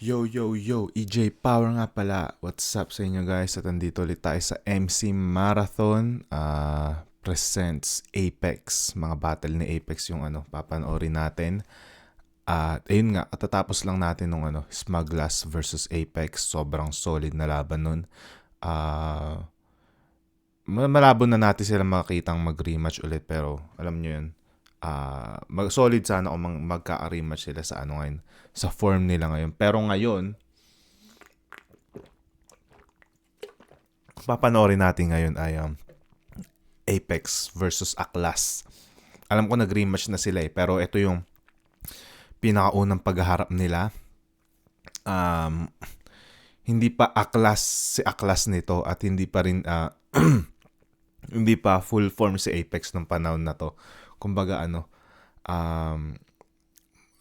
Yo, yo, yo, EJ Power nga pala. What's up sa inyo guys? At andito ulit tayo sa MC Marathon presents Apex. Mga battle ni Apex yung papanoorin natin. At ayun nga, katatapos lang natin nung Smuglass versus Apex. Sobrang solid na laban nun. Malabo na natin sila makitang mag-rematch ulit, pero alam nyo yun. Solid sana kung magka-rematch sila sa ngayon, sa form nila ngayon. Pero ngayon, papanoorin natin ngayon ay Apex versus Aklas. Alam ko nag-rematch na sila pero ito yung pinakaunang paghaharap nila. Hindi pa Aklas si Aklas nito at hindi pa rin hindi pa full form si Apex ng panahon na to. Kumbaga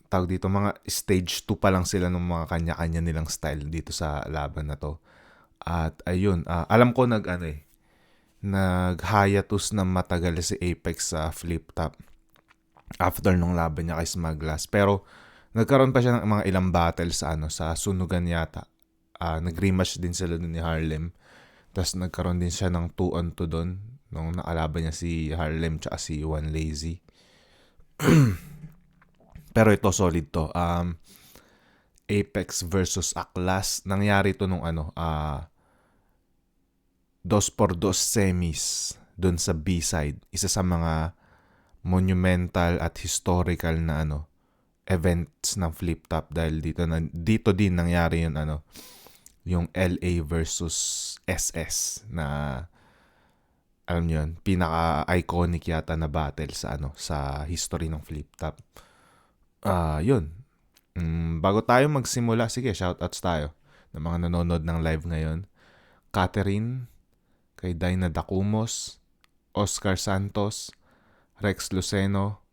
tawag dito, mga stage 2 pa lang sila ng mga kanya-kanya nilang style dito sa laban na to. At ayun, alam ko nag-hiatus na matagal si Apex sa flip top after nung laban niya kay Smuglass. Pero nagkaroon pa siya ng mga ilang battle sa sa sunugan yata. Nag-rematch din sila dun ni Harlem. Tapos nagkaroon din siya ng 2-on-2 doon nung nakalaban niya si Harlem tsaka si One Lazy. Pero ito solid to. Apex versus Aklas. Nangyari to nung 2x2 semis doon sa B-side. Isa sa mga monumental at historical na events ng flip top dahil dito din nangyari yung LA versus SS na alam niyo yun, pinaka-iconic yata na battle sa history ng flip top. Yun. Bago tayo magsimula, sige, shoutouts tayo ng mga nanonood ng live ngayon. Catherine, kay Dina Dacumos, Oscar Santos, Rex Luceno,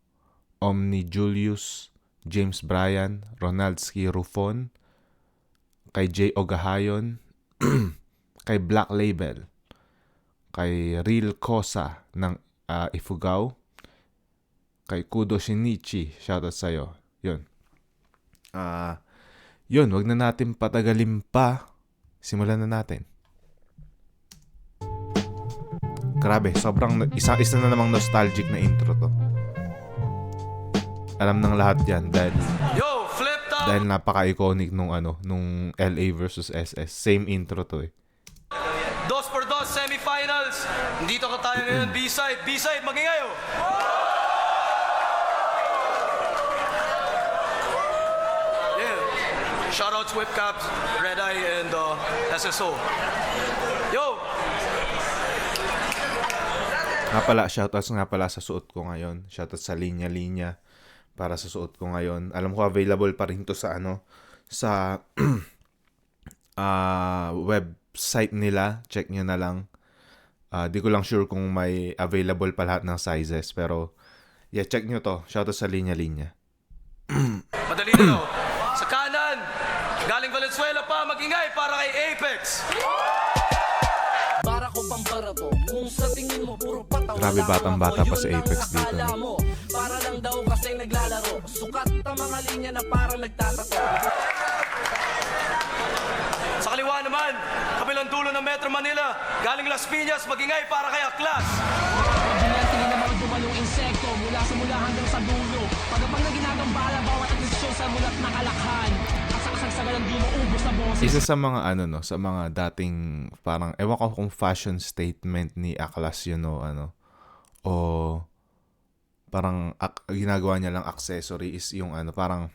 Omni Julius, James Bryan, Ronaldski Rufon, kay Jay Ogahayon, kay Black Label, kay Real Kosa ng Ifugao, kay Kudo Shinichi, shoutout sa'yo. Yun. Yun, wag na natin patagalin pa. Simulan na natin. Grabe, sobrang isa na namang nostalgic na intro to. Alam ng lahat yan dahil dahil napaka-iconic nung LA versus SS. Same intro to 2x2 semifinals. Dito ka tayo ngayon, B-side. B-side, magingayo! Yeah. Shoutouts Whipcaps, Red Eye, and SSO. Yo! Nga pala, shoutouts nga pala sa suot ko ngayon. Shoutouts sa linya-linya para sa suot ko ngayon. Alam ko available pa rin to sa sa website nila. Check nyo na lang. Di ko lang sure kung may available pa lahat ng sizes. Pero, yeah, check nyo to. Shoutout sa linya-linya. Madali na Sa kanan, galing Valenzuela pa, magingay para kay Apex. Para ko pampara to, kung sa tingin mo puro patawa. Grabe, batang-bata pa si Apex dito. Para lang daw kasi naglalaro. Sukat ang mga linya na parang nagtatato. Sa kaliwa naman, kabilang dulo ng Metro Manila, galing Las Piñas, magingay para kay Aklas. Tingin na mga tumalong insekto mula sa mula hanggang sa dulo. Pagkapag na ginagambala, bawat agresyon sa mulat na kalakhan. Kasagsagan di mo ubos na boses. Isa sa mga sa mga dating parang ewan ko kung fashion statement ni Aklas yun o parang ginagawa niya lang accessory is yung parang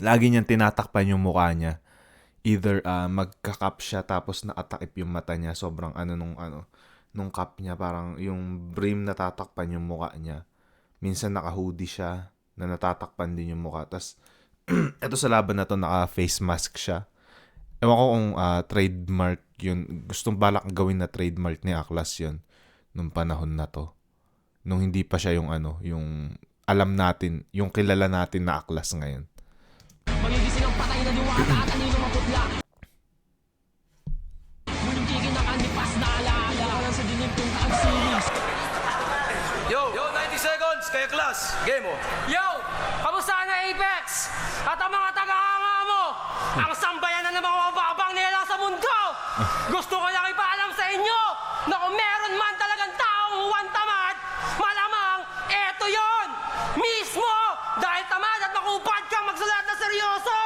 lagi niyang tinatakpan yung mukha niya. Either magka-cap siya tapos nakatakip yung mata niya, sobrang nung cap niya, parang yung brim natatakpan yung mukha niya. Minsan naka-hoodie siya na natatakpan din yung mukha. Tas eto sa laban na to, naka-face mask siya. Ewan ko kung trademark yun. Gustong balak gawin na trademark ni Aklas yun nung panahon na to. Nung hindi pa siya yung yung alam natin, yung kilala natin na Aklas ngayon. Magigising ang patay na diwata at anino maputla. Muling tigin ang anipas na alaala. Alang sa dilim kung ang series. Yo, 90 seconds, kay Aklas. Game mo. Yo! Kamusta na Apex? At ang mga taga-hanga mo? Ang sambayanan ng mga mababang nila sa mundo. Gusto ko lang ipaalam sa inyo na kung meron man talagang taong huwag tamad, malamang eto yon mismo dahil tamad at makupad kang magsulat na seryoso.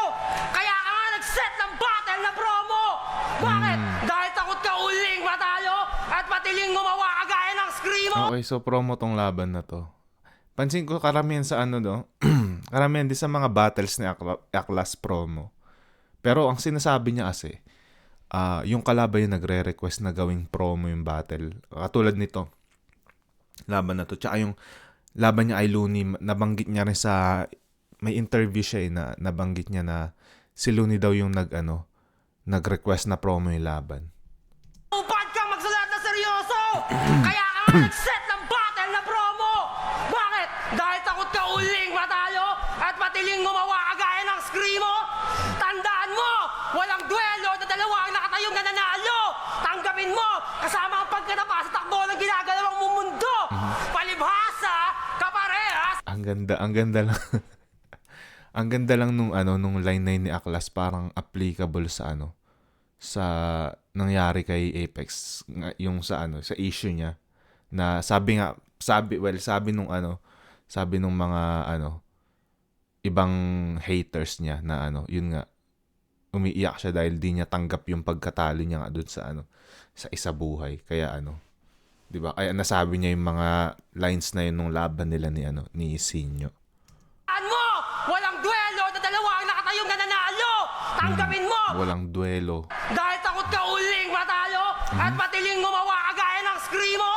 Kaya ka nga nag-set ng battle na promo. Bakit? Dahil takot ka uling matalo at patiling gumawa kagaya ng Screamo. Okay, so promo tong laban na to. Pansin ko karamihan sa ano no, karamihan din sa mga battles ni Aklas promo. Pero ang sinasabi niya kasi, yung kalaban yung nagre-request na gawing promo yung battle. Katulad nito, laban na to. Tsaka yung laban niya ay Looney, nabanggit niya rin sa, may interview siya na nabanggit niya na si Looney daw yung nag-request na promo yung laban. Upad kang magsulat na seryoso. Kaya ka nga nag-set ng battle na promo. Bakit? Dahil takot ka uling matalo at patiling gumawa kagaya ng Screamo. Tandaan mo, walang duelo na dalawa ang nakatayong nananalo. Tanggapin mo, kasama ang pagkatapa sa takbo ng ginagalawang mo mundo. Palibhasa, kaparehas. Ang ganda lang. Ang ganda lang nung line 9 ni Aklas, parang applicable sa sa nangyari kay Apex, yung sa issue niya na sabi nung mga ibang haters niya na yun nga, umiiyak siya dahil di niya tanggap yung pagkatalo niya nga doon sa isa buhay. Kaya 'di ba? Kaya nasabi niya yung mga lines na yun nung laban nila ni Sinyo. Mo, walang duelo na dalawa ang nakatayong nananalo. Tanggapin mo, Walang duelo. dahil takot ka uling matalo at patiling gumawa kagaya ng Screamo.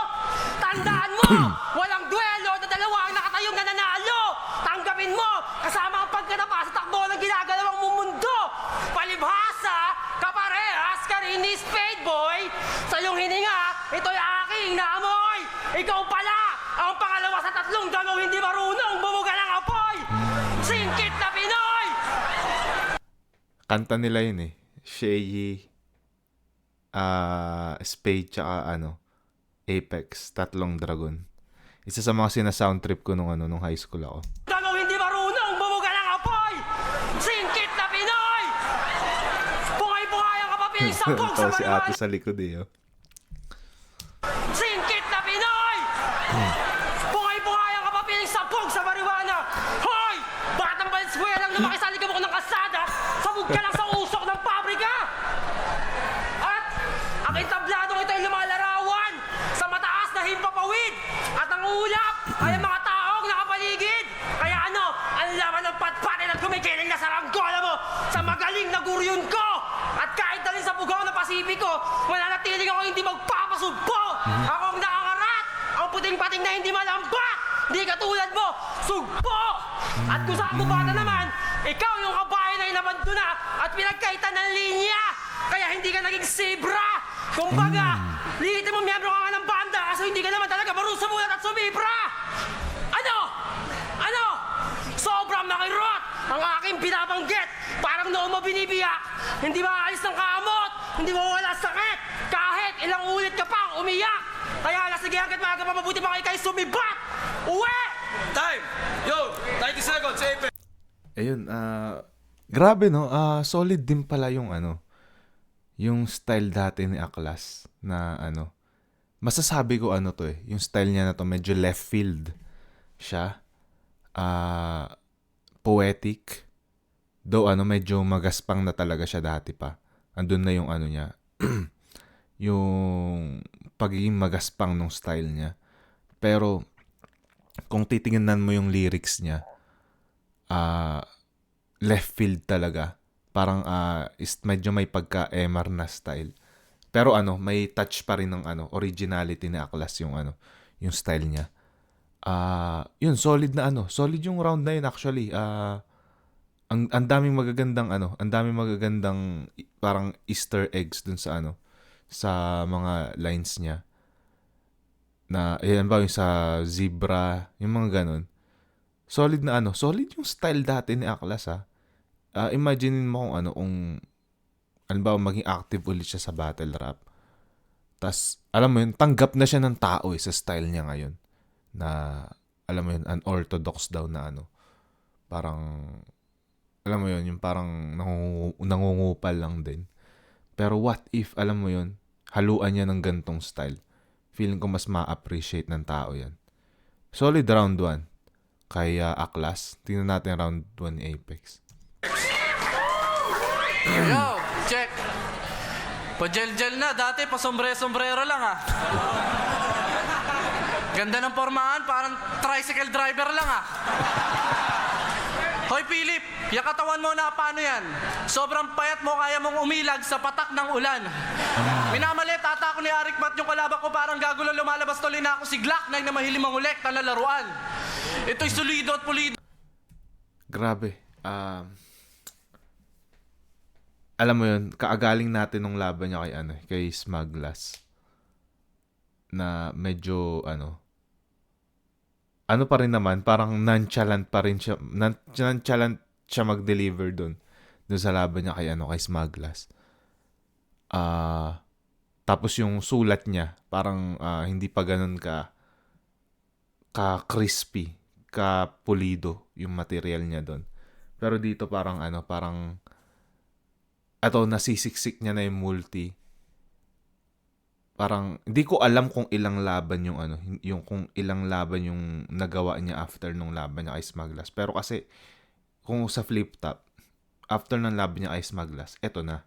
Tandaan mo, walang duelo na dalawa ang nakatayong nananalo. Tanggapin mo, kasama ang pagkatapa sa takbo ng ginagalawang mo mundo. Palibhasa, kaparehas ka rin ni Spade Boy. Sa iyong hininga, ito'y aking naamoy. Ikaw pala, ang pangalawa sa tatlong gano'ng hindi marunong bumuga ng apoy. Singkit na Pinoy! Kanta nila yun eh. Shay, Spade, tsaka Apex, Tatlong Dragon. Isa sa mga sina-sound trip ko nung high school ako. Gano'ng hindi marunong bumuga ng apoy. Singkit na Pinoy! Bungay-bungay ang kapapiling sabog sa Ito si ate marijuana. sa likod eh. Singkit na Pinoy! Bungay-bungay ang kapapiling sabog sa marijuana. Hoy! Batang Valenzuelang lumaki sa likabok ng kasada, sabog ka lang sa usok ng pabrika! At ang entabladong ito ay lumalarawan sa mataas na himpapawid at ang ulap ay ang mga taong nakapaligid. Kaya ang laman ng patpatin at kumikiling na saranggola mo sa magaling na guryon ko. At kahit dalhin sa bugaw ng Pasipiko, mananatiling ako hindi magpapasugpo. Ako ang nakangarat, ang puting-pating na hindi malambat. Di katulad mo, sugpo! At kung saan bata naman, ikaw yung kabayan na inabando na at pinagkaitan ng linya. Kaya hindi ka naging zebra. Kumbaga, lihitin mo miyembro ka nga ng banda kaso hindi ka naman talaga marunong sumulat at sumibra. Ano? Sobrang makirot ang aking binabanggit. Parang noong mo binibiyak. Hindi maaalis ng kamot. Hindi mawala sakit. Kahit ilang ulit ka pang umiyak. Kaya sige hanggat maaga pa mabuti pa kayo sumibat. Uwi! Time! Yo! 90 seconds, Apex! Ayun, grabe no, solid din pala yung yung style dati ni Aklas na masasabi ko to yung style niya na to medyo left field siya, poetic, though medyo magaspang na talaga siya dati pa, andun na yung niya, yung pagiging magaspang nung style niya, pero kung titingnan mo yung lyrics niya, left field talaga. Parang medyo may pagka-MR na style. Pero may touch pa rin ng originality ni Aklas yung yung style niya. Yun solid na solid yung round na yun actually. Ang daming magagandang parang Easter eggs dun sa sa mga lines niya. Na yan ba yung sa zebra, yung mga ganun. Solid na solid yung style dati ni Aklas imagine mo kung maging active ulit siya sa battle rap. Tas alam mo yun, tanggap na siya ng tao sa style niya ngayon. Na alam mo yun, unorthodox daw na parang alam mo yun, yung parang nangungupal lang din. Pero what if, alam mo yun, haluan niya ng gantong style. Feeling ko mas ma-appreciate ng tao yan. Solid round 1. Kay Aklas. Tingnan natin round 1 ni Apex. Yo, check. Pa-gel-gel na. Dati pa sombrero lang ah. Ganda ng pormahan, parang tricycle driver lang ah. Hoy Philip, yung katawan mo na paano yan? Sobrang payat mo, kaya mong umilag sa patak ng ulan. Minamalit, ata ako ni Arik Mat yung kalaban ko, parang gagulo lumalabas tuloy na ako si Glock na mahilig mangulekta na laruan. Ito'y solido at pulido. Grabe. Alam mo yun, kaagaling natin nung laban niya kay Smaglas. Na medyo, ano pa rin naman, parang nonchalant pa rin siya, nonchalant siya mag-deliver doon sa laban niya kay Smaglas. Tapos yung sulat niya, parang hindi pa ganun ka crispy, ka pulido yung material niya doon. Pero dito parang nasisiksik niya na yung multi. Parang hindi ko alam kung ilang laban yung kung ilang laban yung nagawa niya after nung laban niya kay Smaglas. Pero kasi kung sa flip top, after ng laban niya kay Smaglas, eto na.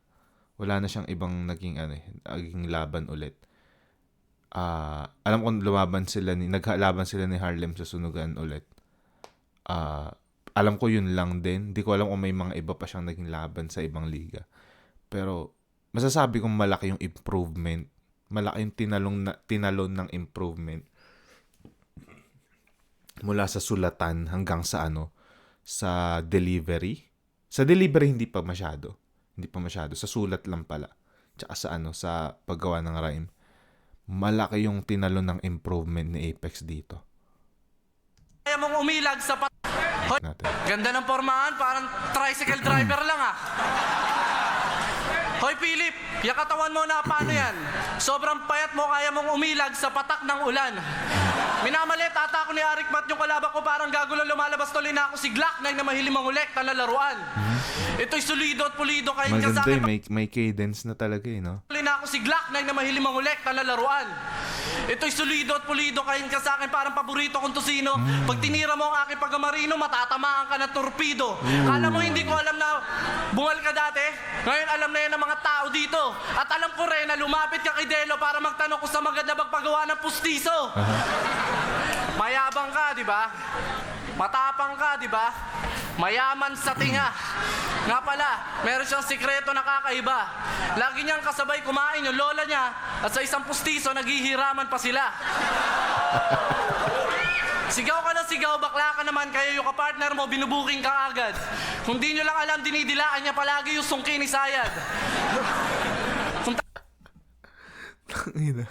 Wala na siyang ibang naging laban ulit. Alam ko naghalaban sila ni Harlem sa Sunugan ulit. Alam ko yun lang din. Hindi ko alam kung may mga iba pa siyang naging laban sa ibang liga. Pero masasabi kong malaki yung improvement. Malaki yung tinalon ng improvement mula sa sulatan hanggang sa sa delivery. Sa delivery hindi pa masyado. Sa sulat lang pala. Tsaka sa paggawa ng rhyme. Malaki yung tinalon ng improvement ni Apex dito. Kaya mong umilag sa Natin. Ganda ng pormahan, parang tricycle driver lang ah. Hoy Philip, yung katawan mo na paano yan? Sobrang payat mo, kaya mong umilag sa patak ng ulan. Minamalit, ata ako ni Arik Mat yung kalaban ko, parang gagulo lumalabas tuloy na ako si Glock na mahilig mangulekta na laruan. Ito'y solido at pulido kayo ka Maganda sa akin. may cadence na talaga no? Tuloy na ako si Glock na mahilig mangulekta na laruan. Ito'y solido at pulido kayo ka sa akin, parang paborito kong tusino. Pag tinira mo ang aking pagamarino, matatamaan ka ng torpedo. Kala mo hindi ko alam na bungal ka dati? Ngayon alam na yan ng mga tao dito. At alam ko rin na lumapit ka kay Delo para magtanong kung sa maganda magpagawa ng pustiso. Mayabang ka, di ba? Matapang ka, di ba? Mayaman sa tinga. Nga pala, meron siyang sikreto na kakaiba. Lagi niyang kasabay kumain yung lola niya at sa isang pustiso naghihiraman pa sila. Sigaw ka na sigaw, bakla ka naman, kaya yung kapartner mo binubuking ka agad. Kung di nyo lang alam, dinidilaan niya palagi yung sungki ni Sayad. Tangina.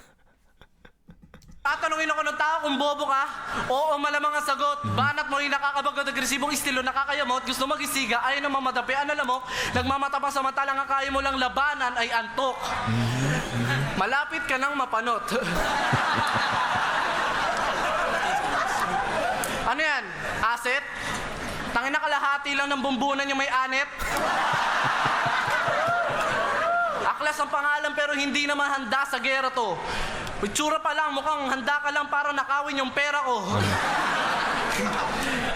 Tatanungin ako ng tao kung bobo ka, oo, malamang ang sagot. Banat mo yung nakakabagod, agresibong estilo, nakakayamot, gusto magisiga, ayaw na mamadapi, alam mo, nagmamata pa samantalang ang kaya mo lang labanan ay antok. Malapit ka nang mapanot. Ano yan? Asset? Tangina kalahati lang ng bumbunan yung may anet? Aklas ang pangalan pero hindi naman handa sa gera to. Itsura pa lang, mukhang handa ka lang para nakawin yung pera ko.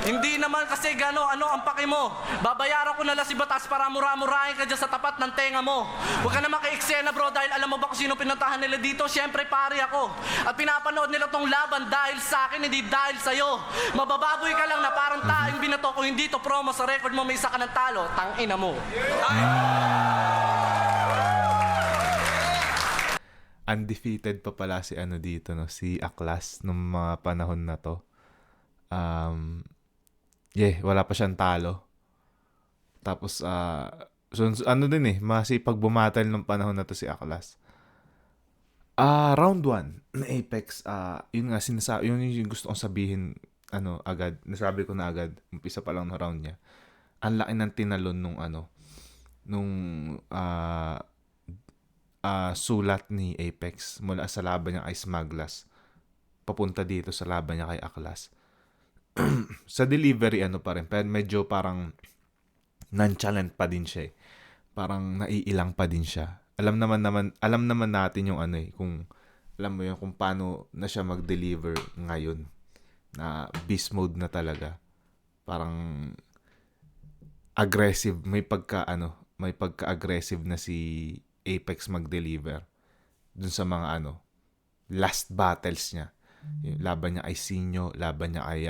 Hindi naman kasi ano ang paki mo. Babayaran ko na lang si Batas para mura-murahin ka dyan sa tapat ng tenga mo. Huwag ka naman kay-eksena bro, dahil alam mo ba kung sino pinuntahan nila dito? Siyempre pari ako. At pinapanood nila tong laban dahil sa akin, hindi dahil sa'yo. Mabababoy ka lang na parang taing binato. Kung hindi to promo sa record mo, may isa ka ng talo. Tangina mo. Undefeated pa pala si dito, no? Si Aklas nung mga panahon na to. Wala pa siyang talo. Tapos, masipag bumatal nung panahon na to si Aklas. Round 1 na Apex, yun nga, yun yung gusto kong sabihin, agad, nasabi ko na agad, umpisa pa lang ng round niya. Ang laki ng tinalon nung sulat ni Apex mula sa laban niya kay Smaglas papunta dito sa laban niya kay Aklas. Sa delivery pa rin, pero medyo parang nonchalant pa din siya eh. Parang naiilang pa din siya. Alam naman natin yung ano eh, kung alam mo yun, kung paano na siya mag-deliver ngayon. Na beast mode na talaga. Parang aggressive, may pagka-aggressive na si Apex mag-deliver dun sa mga last battles niya. Yung laban niya ay Sinyo, laban niya ay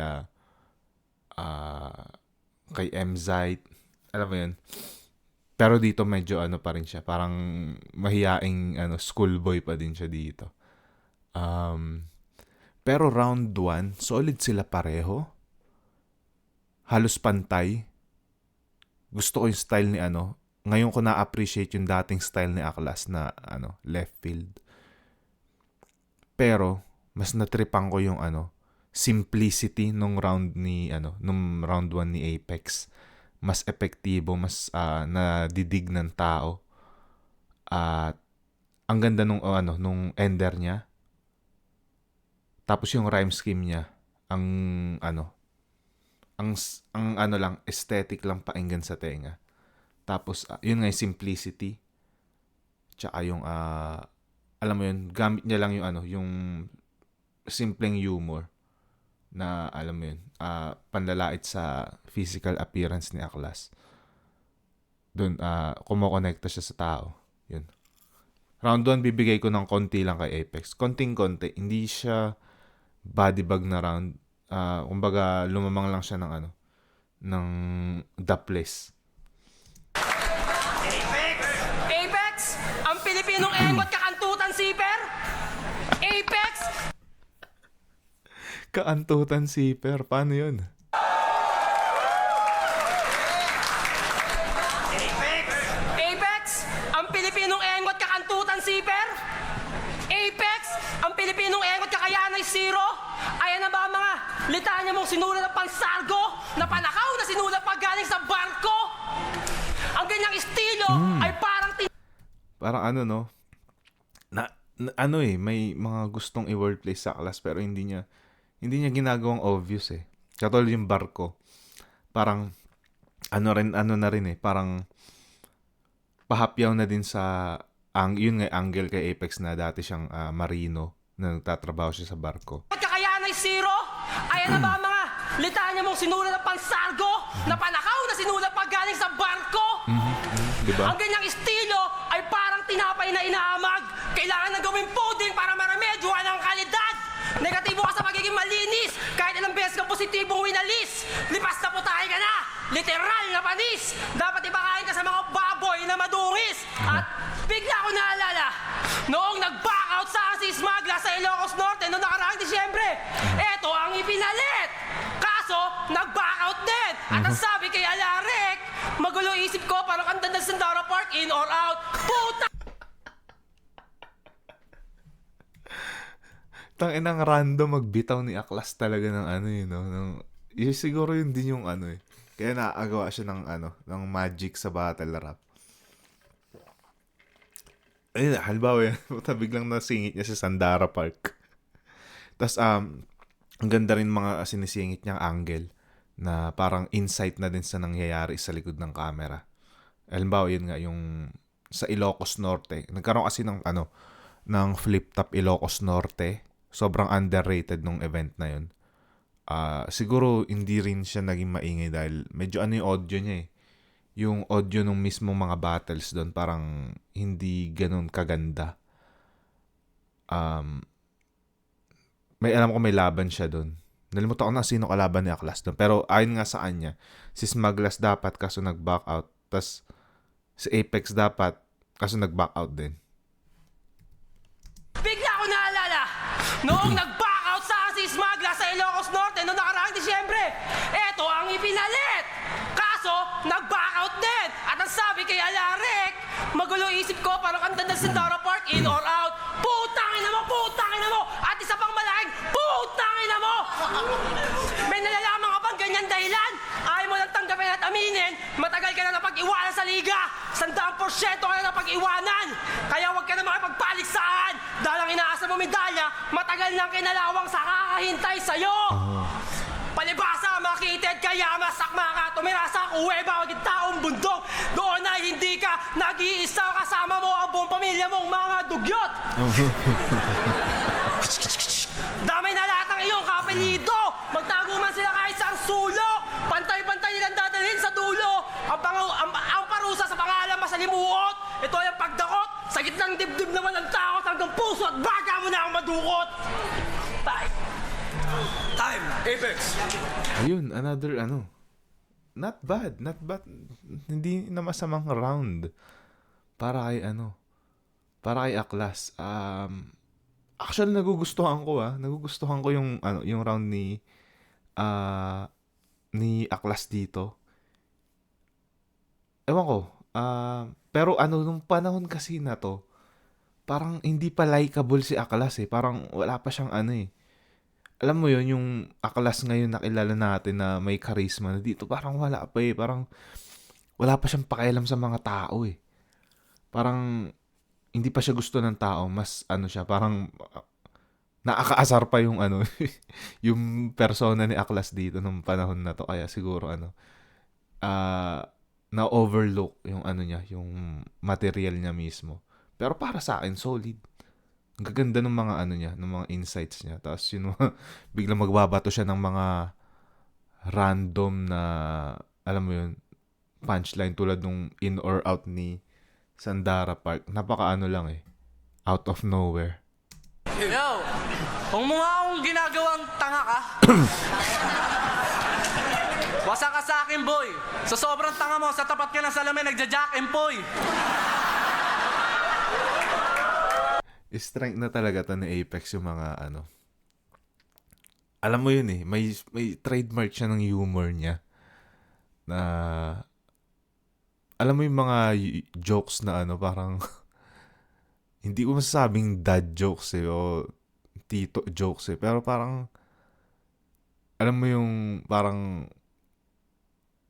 kay MZite, alam mo yun. Pero dito medyo pa rin siya, parang mahiyaing schoolboy pa din siya dito. Pero round 1, solid sila pareho. Halos pantay. Gusto ko yung style ni ngayon ko na-appreciate yung dating style ni Aklas na left field. Pero mas natripan ko yung simplicity nung round 1 ni Apex. Mas epektibo, mas nadidig ng tao. At ang ganda nung ender niya. Tapos yung rhyme scheme niya, ang lang, aesthetic lang painggan sa tenga. Tapos, yun nga yung simplicity. Tsaka yung, alam mo yun, gamit niya lang yung yung simpleng humor na, alam mo yun, panlalait sa physical appearance ni Aklas. Doon, kumokonekta siya sa tao. Yun. Round 1, bibigay ko ng konti lang kay Apex. Konting-konti. Hindi siya body bag na round. Kumbaga, lumamang lang siya ng daples. Apex! Ang Pilipinong engot kakantutan siper! Apex! Kaantutan siper. Paano yun? Apex! Ang Pilipinong engot kakantutan siper! Apex! Ang Pilipinong engot kakayanay zero! Ayan na ba ang mga litanya mong sinulat ng pansargo na panakaw na sinulat pa galing sa barko? Ang ganyang estilo ay parang Parang may mga gustong i-wordplay sa Aklas pero hindi niya ginagawang obvious eh. Katulad yung barko. Parang na rin eh, parang pahapyaw na din sa yun nga angle kay Apex na dati siyang marino na nagtatrabaho siya sa barko. kakayanay zero! Ayan na ba ang mga litanya mong sinulat ng pansargo na panakaw na sinulat pa galing sa barko? Diba? Ang ganyang estilo ay parang tinapay na inaamag. Kailangan na gawing puding para maremedyohan ang kalidad. Negatibo ka sa pagiging malinis. Kahit ilang beses kang positibong winalis. Lipas na putahe ka na. Literal na panis. Dapat ipakain ka sa mga baboy na madungis. At bigla ko naalala, noong nag-back out sa si Smagla sa Ilocos Norte noong nakaraang Disyembre, eto ang ipinalit. Kaso, nag-back out din. At ang sabi kay Alarek, magulo isip ko parang kanta ng Sandara Park, in or out. Puta! Tangina ng random magbitaw ni Aklas talaga ng siguro yun din yung eh. Kaya naagawa siya ng magic sa battle rap. Ayun, halimbawa yan, biglang nasingit niya sa Sandara Park. Tapos, ang ganda rin mga sinisingit niyang angle na parang insight na din sa nangyayari sa likod ng camera. Halimbawa, yun nga, yung sa Ilocos Norte. Nagkaroon kasi ng flip top Ilocos Norte. Sobrang underrated nung event na yun. Siguro hindi rin siya naging maingay dahil medyo yung audio niya eh. Yung audio ng mismong mga battles doon parang hindi ganun kaganda. Alam ko may laban siya doon. Nalimutan ko na sino kalaban ni Aklas doon. Pero ayon nga sa kanya, si Smaglas dapat kaso nag-back out. Tas si Apex dapat kaso nag-back out din. Bigla ko naalala, noong nag-back out sa si Smagla sa Ilocos Norte noong nakaraang Disyembre, eto ang ipinalit. Kaso, nag-back out din. At ang sabi kay Alarek, magulo isip ko parang kanta ng Sandara Park, in or out. Putangin na mo! At isa pang malaking, putangin na mo! May nalalaman ka bang ganyan dahilan? Ayaw mo lang tanggapin at aminin, matagal ka na napag-iwanan sa liga. 100% ka na napag-iwanan. Kaya huwag ka na makipagpaligsahan. Dahil ang inaasa mo medalya, matagal nang kinalawang sa kakahintay sa'yo. Palibasa, makited kayo. yamasak mga tumira sa kuweba o taong bundok. Doon ay hindi ka nag-iisa, kasama mo ang buong pamilya mong mga dugyot. Damay na lahat ng iyong kapelito. Magtago man sila kahit sa sulok. Pantay-pantay nilang dadalhin sa dulo. Ang parusa sa pangalan masalimuot. Ito ay ang pagdakot. Sa gitnang dibdib naman ang takot hanggang puso at baga mo na ang madukot. Time, Apex. Ayun, another not bad. Hindi na masamang round para kay para kay Aklas. Actually nagugustuhan ko yung round ni Aklas dito. Ewan ko. Pero nung panahon kasi na to, parang hindi pa likable si Aklas eh. Parang wala pa siyang alam mo yun, yung Aklas ngayon nakilala natin na may charisma na dito, parang wala pa eh. Parang wala pa siyang pakialam sa mga tao eh. Parang hindi pa siya gusto ng tao. Mas siya, parang nakakaasar pa yung yung persona ni Aklas dito nung panahon na to. Kaya siguro na-overlook yung niya, yung material niya mismo. Pero para sa akin, solid. Ang gaganda ng mga niya, ng mga insights niya. Tapos biglang magbabato siya ng mga random na, alam mo yun, punchline tulad nung in or out ni Sandara Park. Napaka lang eh. Out of nowhere. Yo, kung mga akong ginagawang tanga ka, wasa ka sa akin, boy. Sa sobrang tanga mo, sa tapat ka ng salamin, nagja-jack and poy. Strength na talaga to ni Apex yung mga alam mo yun eh, may trademark siya ng humor niya na alam mo yung mga jokes na parang hindi ko masasabing dad jokes eh o tito jokes eh, pero parang alam mo yung parang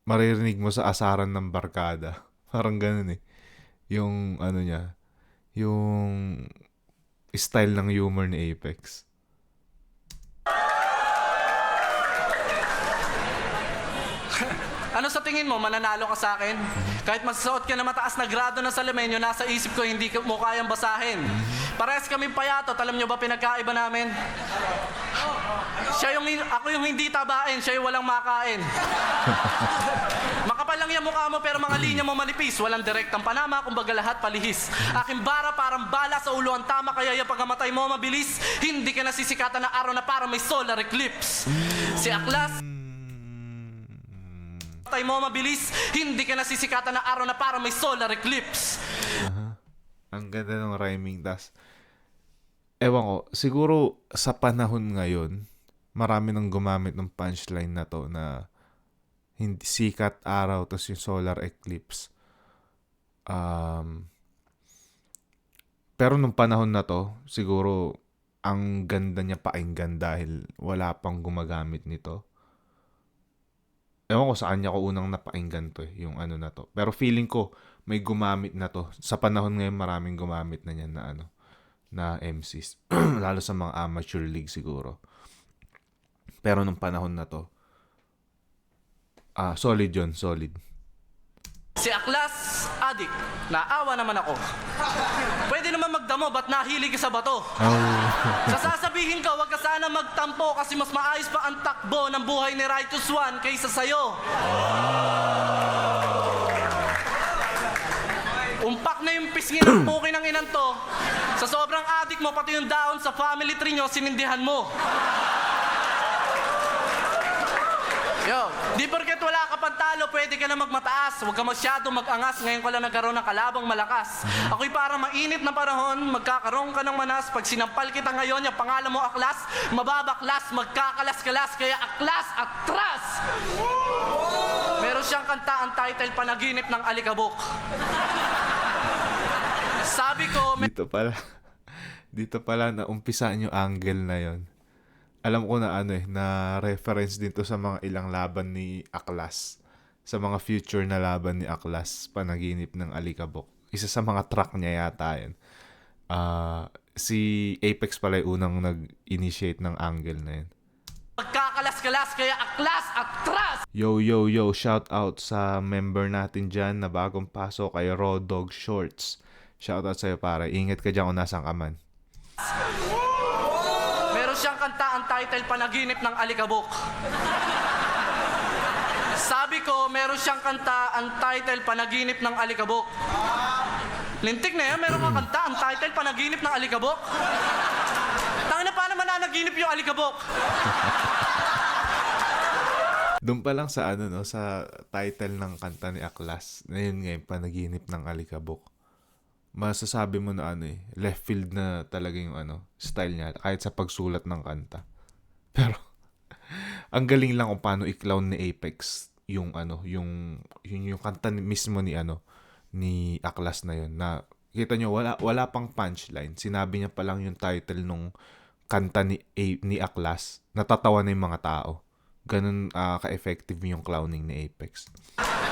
maririnig mo sa asaran ng barkada. Parang ganun eh. Yung niya, yung style ng humor ni Apex. Ano sa tingin mo, mananalo ka sa akin? Kahit magsuot ka na mataas na grado ng salamin, yung nasa isip ko, hindi mo kayang basahin. Parehas kami payatot, alam nyo ba pinagkaiba namin? Ako yung hindi tabain, siya yung walang makain. Makapal lang yung mukha mo pero mga linya mo manipis. Walang direktang panama, kumbaga lahat palihis. Aking bara parang bala sa ulo ang tama, kaya yung pagkamatay mo mabilis. Hindi ka nasisikatan ng araw na parang may solar eclipse. Si Aklas, patay mo mabilis. Hindi ka nasisikatan ng araw na parang may solar eclipse. Ang ganda ng rhyming. Das ewan ko, siguro sa panahon ngayon, marami nang gumamit ng punchline na to na hindi sikat araw tapos yung solar eclipse. Pero nung panahon na to, siguro ang ganda niya pakinggan dahil wala pang gumagamit nito. Ewan ko sa kanya ko unang napakinggan to yung na to. Pero feeling ko may gumamit na to. Sa panahon ngayon maraming gumamit na niyan na MCs. Lalo sa mga amateur league siguro. Pero nung panahon na to, solid yun, solid. Si Aklas, adik. Naawa naman ako. Pwede naman magdamo, ba't nahilig ka sa bato? Sasabihin ka, wag ka sana magtampo kasi mas maayos pa ang takbo ng buhay ni Righteous One kaysa sa'yo. Umpak na yung pisngi ng puki ng inan to. Sa sobrang adik mo, pati yung daon sa family tree nyo, sinindihan mo. Yo, di porket wala ka pantalo, pwede ka na magmataas. Huwag ka masyado mag-angas, ngayon ko lang nagkaroon ng kalabang malakas. Ako'y para mainit na panahon, magkakaroon ka ng manas. Pag sinampal kita ngayon, yung pangalan mo Aklas, mababaklas, magkakalas-kalas, kaya Aklas, atras! Meron siyang kanta, ang title, Panaginip ng Alikabok. Sabi ko, Dito pala na umpisaan yung angle na yon. Alam ko na na reference din to sa mga ilang laban ni Aklas. Sa mga future na laban ni Aklas, Panaginip ng Alikabok. Isa sa mga track niya yata yun. Si Apex pala yung unang nag-initiate ng angle na yun. magkakalas kalas, kaya aklas, atras! Yo, yo, yo, shout out sa member natin dyan na bagong pasok kay Raw Dog Shorts. Shout out sa'yo pare, ingat ka dyan kung nasan ka man. Meron siyang kanta, ang title, Panaginip ng Alikabok. Sabi ko, meron siyang kanta, ang title, Panaginip ng Alikabok. Lintik na yan, meron kang kanta, ang title, Panaginip ng Alikabok. Tangina, paano mananaginip yung alikabok? Doon pa lang sa ano no, sa title ng kanta ni Aklas, na yun nga yung Panaginip ng Alikabok. Masasabi mo na ano left field na talaga yung ano, style niya, kahit sa pagsulat ng kanta. Pero, ang galing lang kung paano i-clown ni Apex yung ano, yung kanta mismo ni ano, ni Aklas na yun, na kita nyo, wala pang punchline. Sinabi niya pa lang yung title nung kanta ni Aklas, natatawa na yung mga tao. Ganun ka-effective yung clowning ni Apex.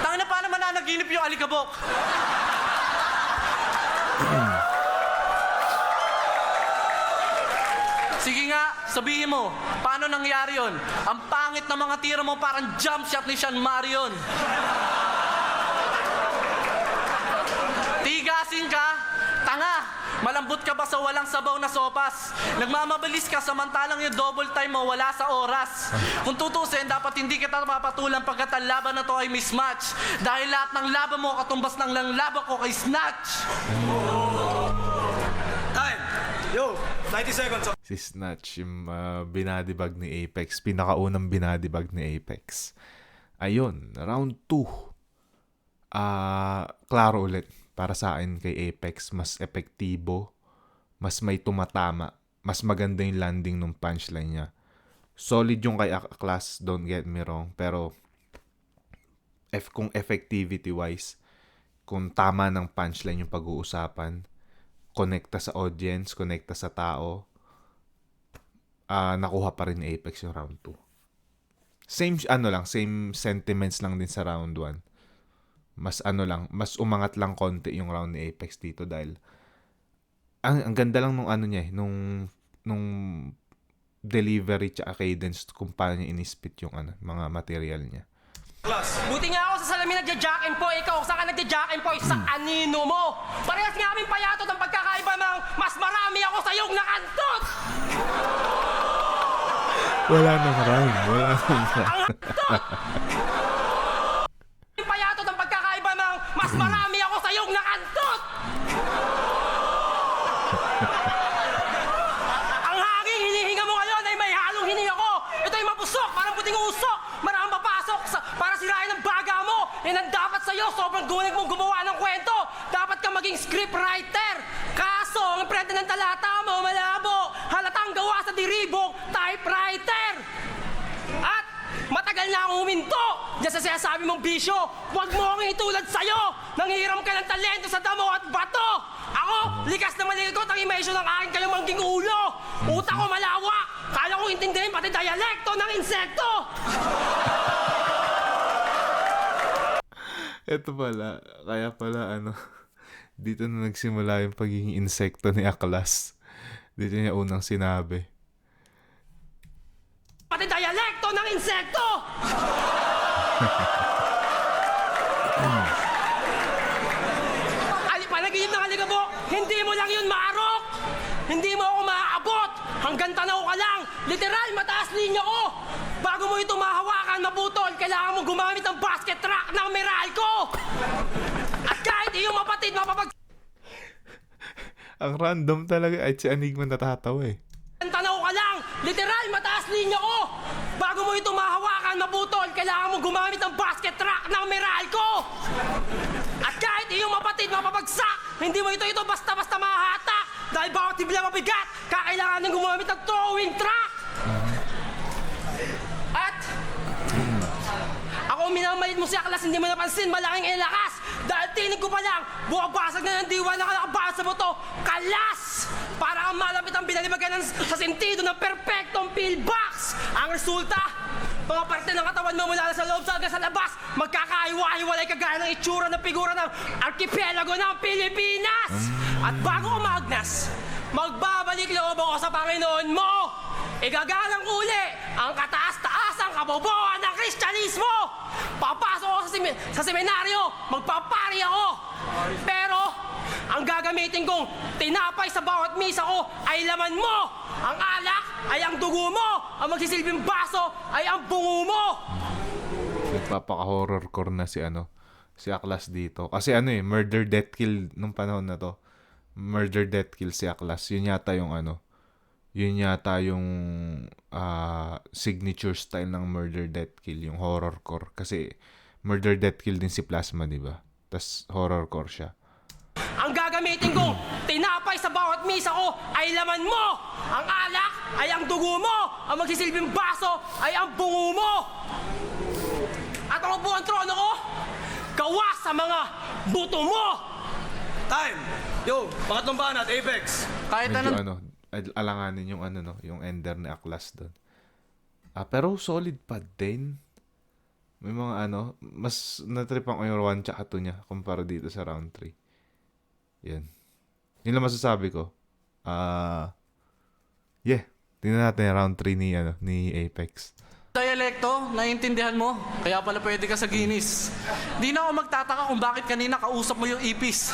Tangina, paano mananaginip yung alikabok? Sige nga, sabihin mo, paano nangyari yun? Ang pangit na mga tira mo, parang jump shot ni Sean Marion. Tigasin ka, tanga. Malambot ka ba sa walang sabaw na sopas? Nagmamabilis ka samantalang yung double time mo wala sa oras. Kung tutusin, dapat hindi kita mapatulan pagkat ang laban na to ay mismatch. Dahil lahat ng laban mo katumbas ng lang laban ko kay Snatch. Time! Yo, 90 seconds. Si Snatch, yung binadibag ni Apex, pinakaunang binadibag ni Apex. Ayun, round 2. Klaro ulit. Para sa akin kay Apex, mas epektibo, mas may tumatama, mas maganda yung landing ng punchline niya. Solid yung kay Aklas, don't get me wrong, pero kung effectivity-wise, kung tama ng punchline yung pag-uusapan, connecta sa audience, connecta sa tao, nakuha pa rin ni Apex yung round 2. Same sentiments lang din sa round 1. Mas umangat lang konti yung round ni Apex dito dahil ang ganda lang nung ano niya nung delivery tsaka cadence kung paano niya inispit yung mga material niya. Buti nga ako sa salamin nagja-jack and po, ikaw saan ka nagja-jack and po, sa anino mo. Parehas nga aming payatot ang pagkakaiba ng mas marami ako sa iyong nakantot. Wala nang rhyme. Payatot ang pagkakaiba ng mas marami ako sa iyong nakantot. Ang hanging hinihinga mo ngayon ay may halong hininga ko. Ito ay mapusok, parang puting usok. Maraming papasok para sirain ang baga mo. Yan ang dapat sa'yo, sobrang gulig mong gumawa ng kwento. Dapat ka maging scriptwriter. Kaso, ang prente ng talata mo malabo. Halatang gawa sa diribong typewriter. At matagal na akong huminto diyan sa sinasabi mong bisyo. Huwag mo akong itulad sa'yo. Nanghihiram ka ng talento sa damo at bato. Ako, likas na maligot ang imesyon ng aking kalumangging ulo. Utak ko malawak. Kala ko intindihin pati dialekto ng insekto. Ito pala, kaya pala dito na nagsimula yung pagiging insekto ni Aklas. Dito niya unang sinabi. Pati dialekto ng insekto! Panaginip ng alikabok, hindi mo lang yun maarok! Hindi mo ako maaabot! Hanggang tanaw ka lang! Literal, mataas linya ko! Bago mo ito mahawakan, maputol, kailangan mo gumamit ng basket track ng Meralco! At kahit iyong mapatid, Ang random talaga. Ay, si Enigma natatawa eh. tanaw ka lang! Literal, mataas linya ko! Bago mo ito mahawakan, maputol, kailangan mo gumamit ng basket track ng Meralco! At kahit iyong mapatid, mapabagsak, hindi mo ito basta-basta mahahatak! Dahil bawat tibla mabigat, kakailangan ng gumamit ng throwing track! At ako minamalit mo si Aklas, hindi mo napansin, malaking ilakas! Dahil tinig ko pa lang, buwabasag na ng diwa na nakabasa mo to, kalas! Para kang malapit ang binalibagan sa sentido ng perfectong pillbox! Ang resulta, mga parte ng katawan mo mula sa loob hanggang sa labas, magkakaiwa-hiwalay kagaya ng itsura ng figura ng arkipelago ng Pilipinas! At bago umagnas, magbabalik loob ako sa Panginoon mo! Igagalang uli ang kataas-taasang kabobohan ng Kristyanismo! Papasok ako sa seminaryo, magpapari ako! Pero, ang gagamitin kong tinapay sa bawat misa ko ay laman mo! Ang alak ay ang dugo mo! Ang magsisilbing baso ay ang bungo mo! Nagpapaka-horror core na si Aklas dito. Kasi murder, death, kill nung panahon na to. Murder, death, kill si Aklas. Yun yata yung signature style ng murder, death, kill, yung horror core. Kasi murder, death, kill din si Plasma, di ba? Tas horror core siya. Ang gagamitin kong tinapay sa bawat misa ko ay laman mo! Ang alak ay ang dugo mo! Ang magsisilbing baso ay ang bungo mo! At ako po ang trono ko, gawa sa mga buto mo! Time! Yo, pangatlong banat, Apex. Kahit Medyo anong alanganin yung yung ender ni Aklas doon. Pero solid pa din. May mga mas natripan ko yung 1 tsaka 2 niya kumpara dito sa round 3. Yan. Yun lang masasabi ko. Tingnan natin yung round 3 ni Apex. dialekto, naiintindihan mo? Kaya pala pwede ka sa Guinness. Di na ako magtataka kung bakit kanina kausap mo yung ipis.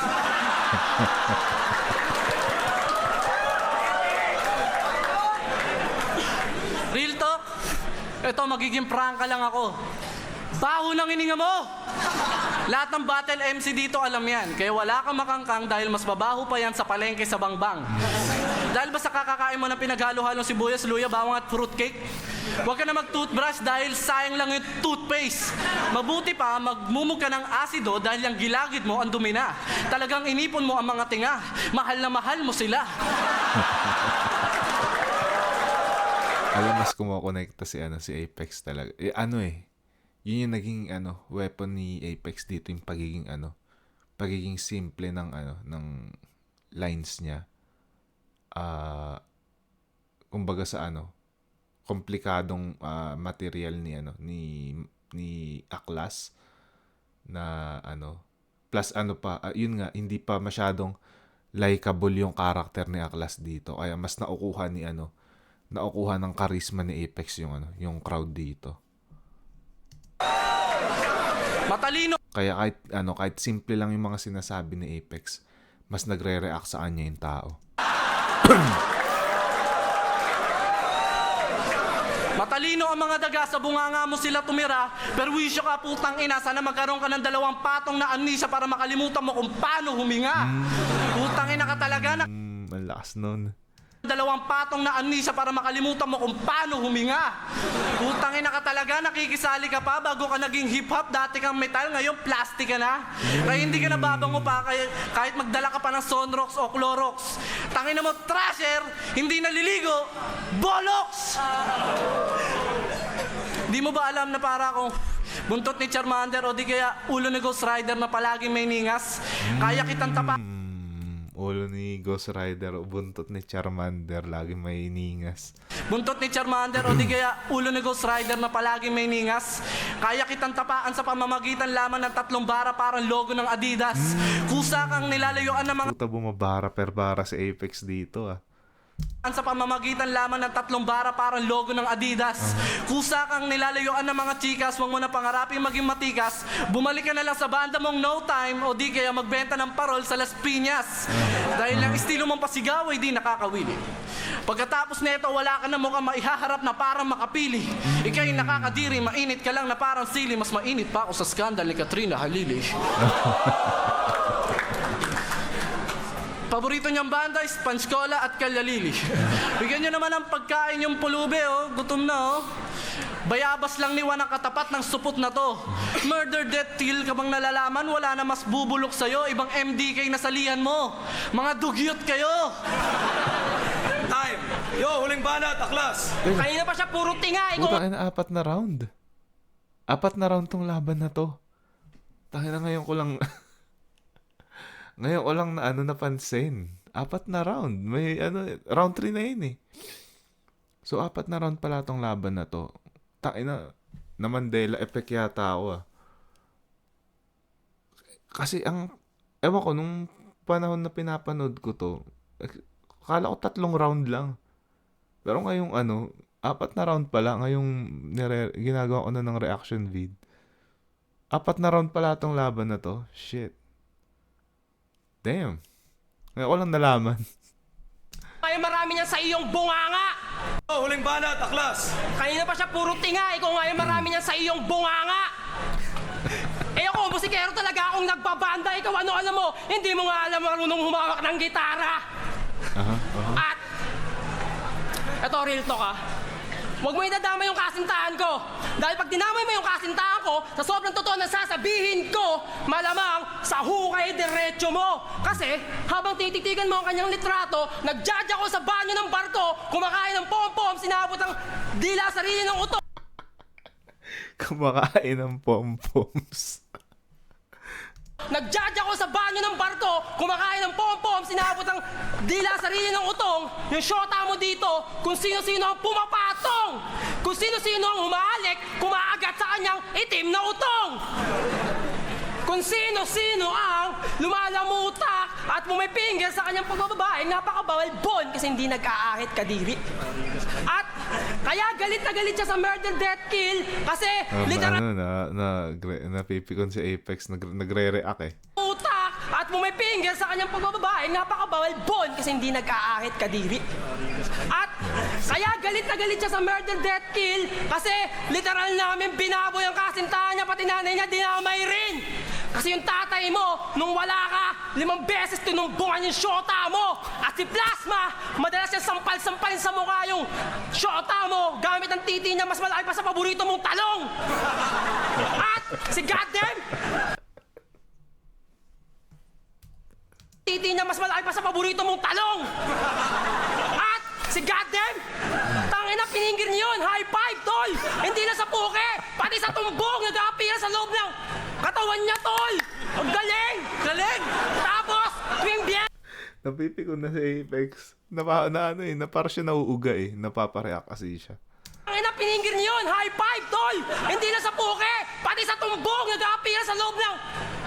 Real talk? Ito, magiging prangka lang ako. Baho ng hininga mo! Lahat ng battle MC dito alam yan. Kaya wala kang makangkang dahil mas mabaho pa yan sa palengke sa bangbang. Dahil basta kakakain mo ng pinaghalo-halong sibuyas, luya, bawang at fruitcake, huwag ka na mag-toothbrush dahil sayang lang yung toothpaste. Mabuti pa, magmumug ka ng asido dahil yung gilagid mo ang dumi na. Talagang inipon mo ang mga tinga. Mahal na mahal mo sila. Alam, mas kumokonekta si Apex talaga. Yun yung naging weapon ni Apex dito, yung pagiging simple ng lines niya. Kumbaga sa komplikadong material ni Aklas na plus yun nga, hindi pa masyadong likable yung karakter ni Aklas dito, kaya mas naukuha ng charisma ni Apex yung crowd dito. Matalino Kaya kahit simple lang yung mga sinasabi ni Apex, mas nagre-react sa kanya yung tao. Matalino ang mga daga, sa bunganga mo sila tumira. Perwisyo ka, putang ina, sana magkaroon ka ng 2 patong na amnesia para makalimutan mo kung paano huminga. Putang ina ka talaga na Ang lakas nun. 2 patong na amnesia para makalimutan mo kung paano huminga. Putang ina ka talaga, nakikisali ka pa bago ka naging hip-hop. Dati kang metal, ngayon plastic ka na. Kaya hindi ka nababango pa kahit magdala ka pa ng Sonrox o Clorox. Tangina mo, trasher, hindi naliligo, bolox! Di mo ba alam na para akong buntot ni Charmander o di kaya ulo ni Ghost Rider na palaging may ningas? Kaya kitang tapa... Ulo ni Ghost Rider o buntot ni Charmander, lagi may ningas. Buntot ni Charmander o di kaya ulo ni Ghost Rider na palaging may ningas. Kaya kitang tapaan sa pamamagitan lamang ng 3 bara parang logo ng Adidas. Kusa kang nilalayuan ng mga Puta, bumabara per bara si Apex dito sa pamamagitan lamang ng 3 bara parang logo ng Adidas. Kusa kang nilalayuan ng mga chikas, huwag mo na pangarapin maging matikas. Bumalik ka na lang sa banda mong No Time o di kaya magbenta ng parol sa Las Piñas. Dahil ang estilo mong pasigaw ay di nakakawili. Pagkatapos nito, wala ka na mukhang maihaharap na parang makapili. Ika'y nakakadiri, mainit ka lang na parang sili. Mas mainit pa ako sa skandal ni Katrina Halili. Paborito niyang banda is Panskola at Kalyalili. Bigyan niyo naman ng pagkain yung pulube, gutom na, Bayabas lang ni Juan ang katapat ng supot na to. Murder, death, kill ka bang nalalaman? Wala na mas bubulok sa'yo. Ibang MDK na salihan mo. Mga dugyot kayo. Time! Yo, huling banat, Aklas! Kanina pa siya puro tinga, ikaw Puta, 4 na round. 4 na round tong laban na to. Tangina, ngayon ko lang na napansin. 4 na round. May round 3 na yun So 4 na round pala tong laban na to. Tangina, na Mandela effect yata ako Kasi ewan ko, nung panahon na pinapanood ko to, akala ko 3 round lang. Pero ngayong 4 na round pala. Ngayong ginagawa ko na ng reaction vid. 4 na round pala tong laban na to. Shit. Damn. Ngayon ko lang nalaman. Ngayon marami niyan sa iyong bunganga. Oh, huling banat, Aklas. Kanina pa siya puro tinga. Ikaw ngayon marami niyan sa iyong bunganga. Eh ako, musikero talaga akong nagbabanda. Ikaw ano alam mo? Hindi mo nga alam marunong humawak ng gitara. At eto, real talk huwag mo idadama yung kasintahan ko. Dahil pag dinamay mo yung kasintahan ko, sa sobrang totoo na sasabihin ko, malamang sa hukay diretso mo. Kasi habang tititigan mo ang kanyang litrato, nag-judge ako sa banyo ng barko, kumakain ng pom-pom, sinabot ang dila sarili ng utok. Kumakain ng pom-poms. Nag-judge ako sa banyo ng barko, kumakain ng pom-pom, sinabot ang dila sarili ng utong. Yung shota mo dito, kung sino-sino ang pumapatong. Kung sino-sino ang humalik, kumaagat sa kanyang itim na utong. Kung sino-sino ang lumalamutak at pumipinggil sa kanyang pagbababae, napakabawal bon kasi hindi nag-aahit kadiri. At kaya galit na galit siya sa murder, death, kill kasi literal Napipikon si Apex, nagre-react eh. utak at pumipinggil sa kanyang pagbababae, napakabawal bon kasi hindi nag-aahit kadiri. At kaya galit na galit siya sa murder, death, kill kasi literal namin binaboy ang kasintahan niya, pati nanay niya dinamay rin. Kasi yung tatay mo, nung wala ka, 5 beses tinumbungan yung shota mo. At si Plasma, madalas siya sampal-sampalin sa mukha yung shota mo gamit ang titi niya mas malaki pa sa paborito mong talong. At si Goddamn, titi niya mas malaki pa sa paborito mong talong. At si Goddamn, tangina piningir niyo yun, high five, tol. Hindi na sa puke, pati sa tumbong, nag-aapira sa loob ng katawan niya, tol. Ang galing. Galing. Tapos, tuwing biyan, Napipikon na si Apex. Na parang siya nauuga eh. Napapareact kasi siya. tangina piningir niyo yun, high five, tol. Hindi na sa puke, pati sa tumbong, nag-aapira sa loob ng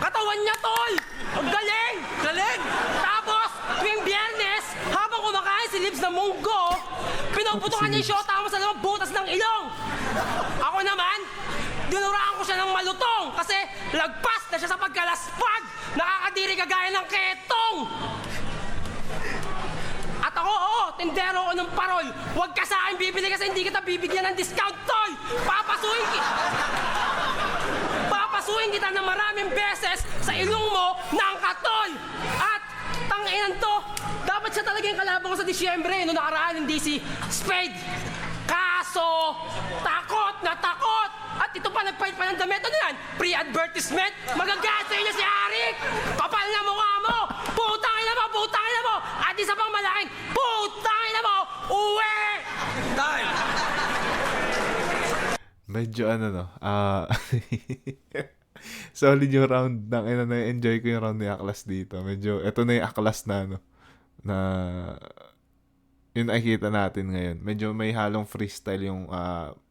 katawan niya, tol. Ang galing. Galing. Tapos, tuwing biyernes, habang kumakain si Libs ng munggo, pinuputukan niya yung shota mo sa lamang butas ng ilong. Ako naman, dinuraan ko siya ng malutong kasi lagpas na siya sa pagkalaspag. Nakakadiri kagaya ng ketong. At ako, tindero ko ng parol. Huwag ka sa akin bibili kasi hindi kita bibigyan ng discount, tol. Papasuhin kita ng maraming beses sa ilong mo ng katol. At tanginan to, dapat siya talaga yung kalaban ko sa Disyembre. Noong nakaraan, hindi si Spade. Kaso, takot na takot. At ito pa, nagpalit pa ng damit. Ano yan? Pre-advertisement? Magagasa niya si Arik. Kapal na mukha mo. Putang ina mo, putang ina mo. At isa pang malaking, putang ina mo. Uwi! Time. Medyo solid yung round ng na-enjoy ko yung round ni Aklas dito. Medyo, eto na yung Aklas na na yun nakikita natin ngayon. Medyo may halong freestyle yung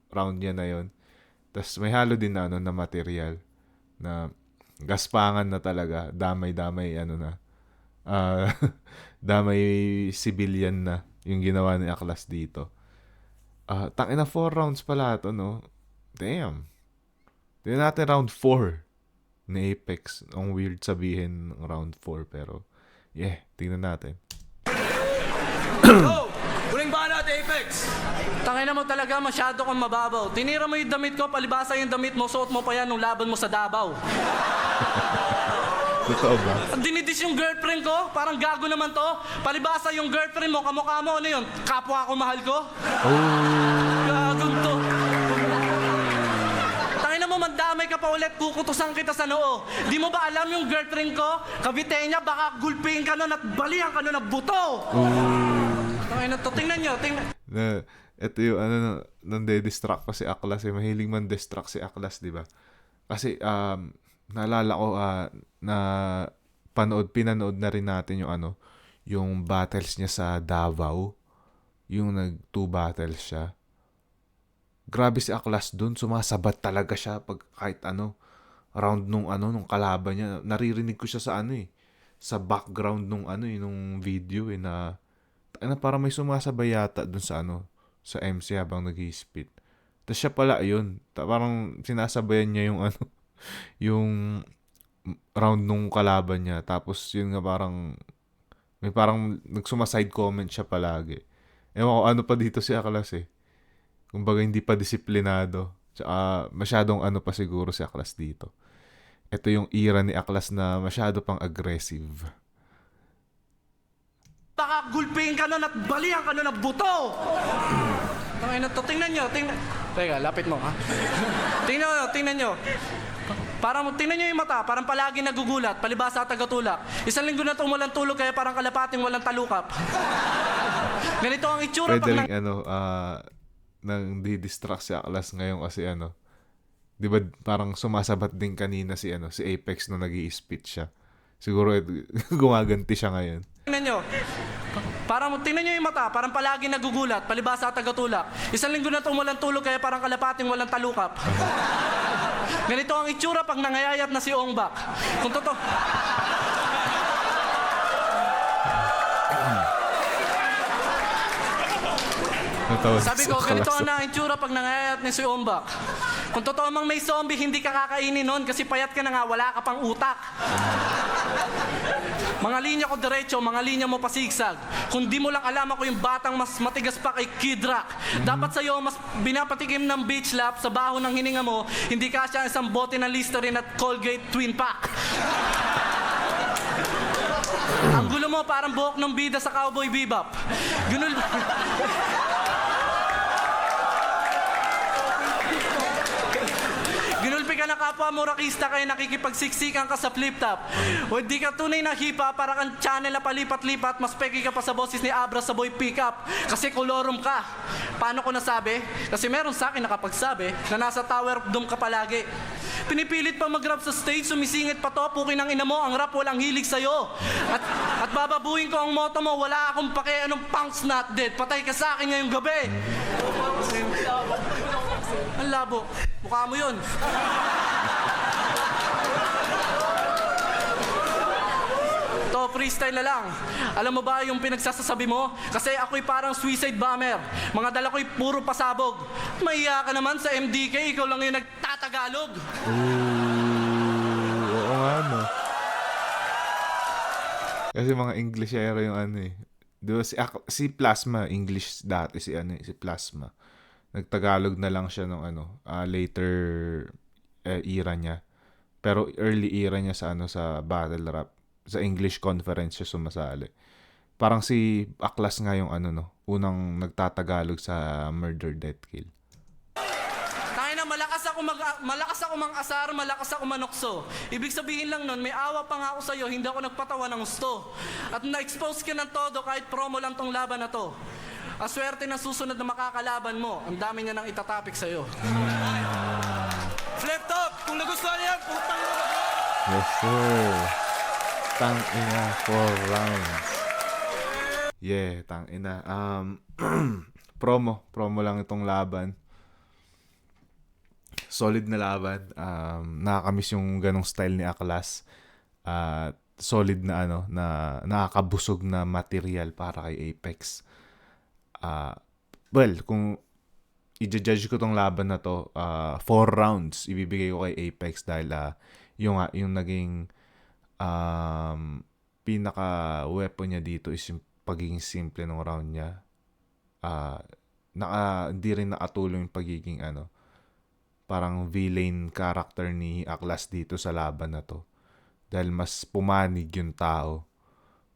round niya na yun. Tapos may halo din na material na gaspangan na talaga. Damay-damay damay civilian na yung ginawa ni Aklas dito. Tangina 4 rounds pala ito, no? Damn. Tingnan natin round 4 ni Apex. Ang weird sabihin ng round 4 pero tingnan natin. Go! Huling banat, Apex. Tangina mo talaga, masyado kang mababaw. Tinira mo yung damit ko, palibasa yung damit mo, suot mo pa yan nung laban mo sa Davao. Totoo ba? Dinidis yung girlfriend ko, parang gago naman to. Palibasa yung girlfriend mo, kamukha mo, ano yun? Kapwa ko, mahal ko? Gagong to. Tangina mo, mandamay ka pa ulit, kukutusan kita sa noo. Di mo ba alam yung girlfriend ko? Kabitenya, baka gulping ka nun at balihan ka nun ng buto. Tangina to, tingnan nyo, tingnan. Ito yung nande-distract pa si Aklas. Mahiling man distract si Aklas, di ba? Kasi naalala ko na pinanood na rin natin yung battles niya sa Davao. Yung 2 battles siya. Grabe si Aklas dun, sumasabat talaga siya pag kahit round nung kalaban niya. Naririnig ko siya sa sa background nung nung video na para may sumasabay yata dun sa sa MC habang nag-spit. Tapos siya pala yun. Parang sinasabayan niya yung ano, yung round nung kalaban niya. Tapos yun nga parang may parang nagsumaside comment siya palagi. Ewan ko ano pa dito si Aklas eh. Kumbaga hindi pa disiplinado. Tsaka masyadong ano pa siguro si Aklas dito. Ito yung era ni Aklas na masyado pang aggressive. Baka gulping ka nun at balihan ka nun ng buto! Tangina to, tingnan nyo, Teka, lapit mo, ha? tingnan nyo. Tingnan nyo yung mata, parang palagi nagugulat, palibasa at tagatulak. Isang linggo na itong walang tulog, kaya parang kalapating walang talukap. Ganito ang itsura Pwede pag rin nang di-distract si Aklas ngayon kasi ano, di ba parang sumasabat din kanina si Apex nung nag-i-spit siya. Siguro gumaganti siya ngayon. Tingnan nyo. Tingnan nyo yung mata, parang palagi nagugulat, palibasa at tagatulak. Isang linggo na itong walang tulog, kaya parang kalapating walang talukap. Ganito ang itsura pag nangayayat na si Ongbak. Kung totoo... Sabi ko, ganito ang itsura pag nangayayat ni si Ongbak. Kung totoo mang may zombie, hindi ka kakainin nun kasi payat ka na nga, wala ka pang utak. Mga linya ko diretso, mga linya mo pasigsag. Kung di mo lang alam ako yung batang mas matigas pa kay Kid Rock. Dapat sa'yo mas binapatikim ng beach lap sa baho ng hininga mo, hindi ka siya isang bote ng Listerine at Colgate Twin Pack. Ang gulo mo parang buhok ng bida sa Cowboy Bebop. Gunul... Ginulpi ka na kapwa mo rakista kaya nakikipagsiksikan ka sa flip-top. O di ka tunay na hipa para kang channel na palipat-lipat, mas peki ka pa sa boses ni Abra sa boy pickup. Kasi kolorum ka. Paano ko nasabi? Kasi meron sa akin nakapagsabi na nasa tower of doom ka palagi. Pinipilit pa mag-rap sa stage, sumisingit pa to, pukin ang ina mo, ang rap walang hilig sa'yo. At bababuhin ko ang motto mo, wala akong pake, anong punk's not dead, patay ka sa akin ngayong gabi. Ang labo, mukha mo yun. To, freestyle na lang. Alam mo ba yung pinagsasasabi mo? Kasi ako'y parang suicide bomber. Mga dala ko'y puro pasabog. Mahiya ka naman sa MDK, ikaw lang yung nagtatagalog. Oo nga, no. Kasi mga Englishero yung ano eh. Di ba si Plasma, English dati si Plasma. Nagtagalog na lang siya nung later era niya. Pero early era niya sa battle rap. Sa English conference siya sumasali. Parang si Aklas nga yung unang nagtatagalog sa Murder, Death, Kill. Tangina, malakas ako mang-asar, malakas ako manokso. Ibig sabihin lang nun, may awa pa nga ako sa'yo, hindi ako nagpatawa ng gusto. At na-expose ka ng todo kahit promo lang tong laban na to. Aswerte ng susunod na makakalaban mo, ang dami niya nang itatapik sa'yo. Flip top! Kung nagustuhan yan, putang ina. Yes, sir. Tangina, 4 rounds. Yeah, tangina. Promo lang itong laban. Solid na laban. Nakakamiss yung ganong style ni Aklas. Solid na na nakakabusog na material para kay Apex. Well, kung i-judge ko tong laban na to, 4 rounds ibibigay ko kay Apex dahil yung naging pinaka-weapon niya dito is yung pagiging simple ng round niya. Hindi rin nakatulong yung pagiging parang villain character ni Aklas dito sa laban na to. Dahil mas pumanig yung tao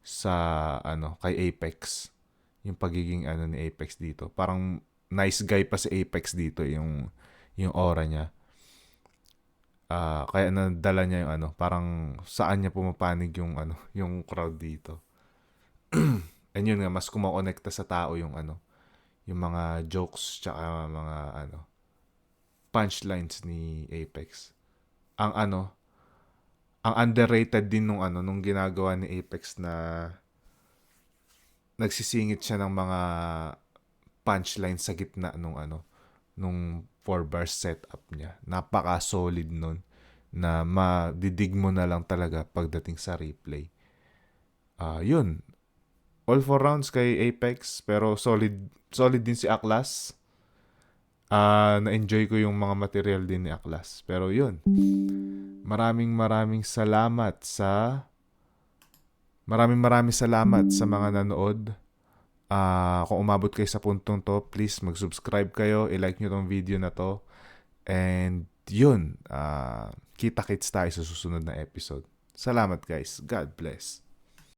sa kay Apex. Yung pagiging ni Apex dito. Parang nice guy pa si Apex dito yung aura niya. Kaya nadala niya yung parang saan niya pumapanig yung crowd dito. And yun nga, mas kumakonekta sa tao yung yung mga jokes tsaka mga punchlines ni Apex. Ang underrated din nung ginagawa ni Apex na nagsisingit siya ng mga punchlines sa gitna nung 4-bar setup niya. Napaka-solid nun na madidig mo na lang talaga pagdating sa replay. Yun. All 4 rounds kay Apex pero solid solid din si Aklas. Na-enjoy ko yung mga material din ni Aklas. Pero yun, maraming salamat sa mga nanood. Kung umabot kayo sa puntong to, please mag-subscribe kayo, i-like nyo tong video na to. And yun, kita-kits tayo sa susunod na episode. Salamat guys. God bless.